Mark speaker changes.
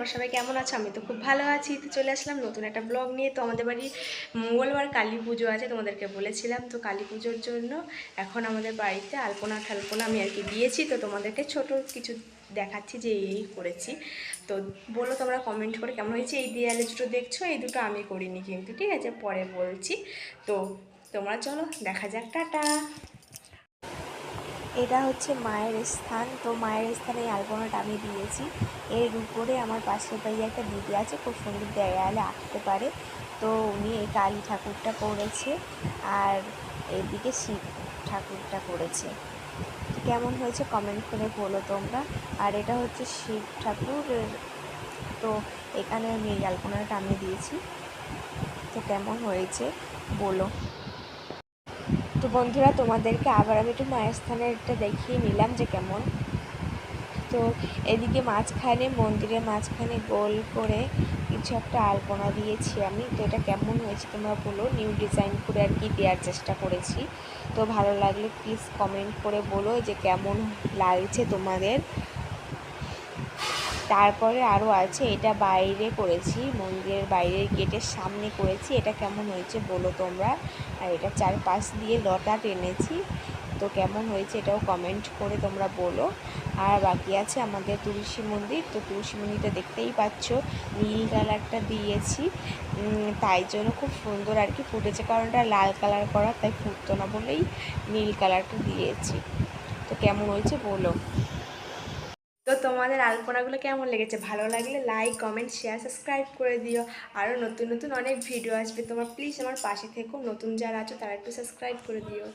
Speaker 1: তোমরা সবাই কেমন আছো? আমি তো খুব ভালো আছি। তো চলে আসলাম নতুন একটা ব্লগ নিয়ে। তো আমাদের বাড়ি মঙ্গলবার কালী পুজো আছে, তোমাদেরকে বলেছিলাম। তো কালী পুজোর জন্য এখন আমাদের বাড়িতে আলপনা ঠালপনা আমি আর কি দিয়েছি। তো তোমাদেরকে ছোট কিছু দেখাচ্ছি যে এই করেছি। তো বলো তোমরা কমেন্ট করে কেমন হয়েছে। এই দেয়ালে দুটো দেখছো, এই দুটো আমি করিনি কিন্তু, ঠিক আছে, পরে বলছি। তো তোমরা চলো দেখা যাক। টাটা। এটা হচ্ছে মায়ের স্থান। তো মায়ের স্থানে এই আলপনাটা আমি দিয়েছি। এর উপরে আমার পাশের বাড়ি একটা দিদি আছে, খুব সুন্দর দেয়ালে আঁকতে পারে। তো উনি এই কালী ঠাকুরটা করেছে, আর এদিকে শিব ঠাকুরটা করেছে। কেমন হয়েছে কমেন্ট করে বলো তোমরা। আর এটা হচ্ছে শিব ঠাকুর। তো এখানে আমি এই আলপনাটা আমি দিয়েছি। তো কেমন হয়েছে বলো। তো বন্ধুরা, তোমাদেরকে আবার আমি একটু মায়ের স্থানেরটা দেখিয়ে নিলাম যে কেমন। তো এদিকে মাঝখানে, মন্দিরের মাঝখানে গোল করে কিছু একটা আলপনা দিয়েছি আমি। তো এটা কেমন হয়েছে তোমরা বলো। নিউ ডিজাইন করে আর কি দেওয়ার চেষ্টা করেছি। তো ভালো লাগলে প্লিজ কমেন্ট করে বলো যে কেমন লাগছে তোমাদের। তারপরে আরও আছে, এটা বাইরে করেছি, মন্দিরের বাইরের গেটের সামনে করেছি। এটা কেমন হয়েছে বলো তোমরা। আর এটা চারপাশ দিয়ে লতা টেনেছি। তো কেমন হয়েছে এটাও কমেন্ট করে তোমরা বলো। আর বাকি আছে আমাদের তুলসী মন্দির। তো তুলসী মন্দিরটা দেখতেই পাচ্ছ, নীল কালারটা দিয়েছি, তাই জন্য খুব সুন্দর আর কি ফুটেছে। কারণ এটা লাল কালার করা, তাই ফুটতো না বলেই নীল কালারটা দিয়েছি। তো কেমন হয়েছে বলো। তো তোমাদের আলপনাগুলো কেমন লেগেছে? ভালো লাগলে লাইক, কমেন্ট, শেয়ার, সাবস্ক্রাইব করে দিও। আরও নতুন নতুন অনেক ভিডিও আসবে। তোমার প্লিজ আমার পাশে থেকো। নতুন যারা আছো তারা একটু সাবস্ক্রাইব করে দিও।